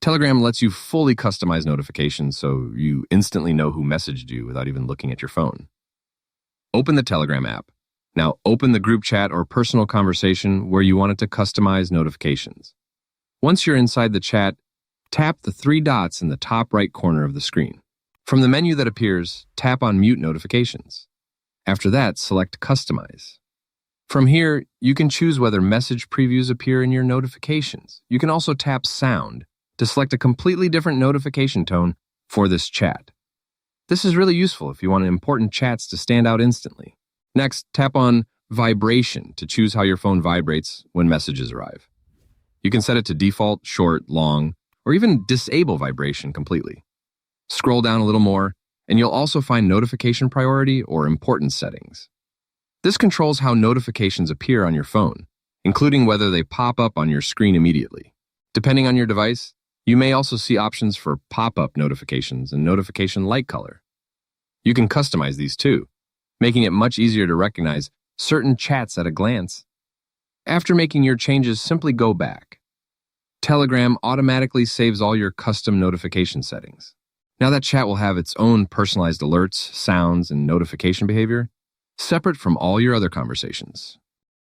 Telegram lets you fully customize notifications so you instantly know who messaged you without even looking at your phone. Open the Telegram app. Now open the group chat or personal conversation where you want it to customize notifications. Once you're inside the chat, tap the three dots in the top right corner of the screen. From the menu that appears, tap on Mute Notifications. After that, select Customize. From here, you can choose whether message previews appear in your notifications. You can also tap Sound to select a completely different notification tone for this chat. This is really useful if you want important chats to stand out instantly. Next, tap on Vibration to choose how your phone vibrates when messages arrive. You can set it to default, short, long, or even disable vibration completely. Scroll down a little more, and you'll also find notification priority or importance settings. This controls how notifications appear on your phone, including whether they pop up on your screen immediately. Depending on your device, you may also see options for pop-up notifications and notification light color. You can customize these too, making it much easier to recognize certain chats at a glance. After making your changes, simply go back. Telegram automatically saves all your custom notification settings. Now that chat will have its own personalized alerts, sounds, and notification behavior, separate from all your other conversations.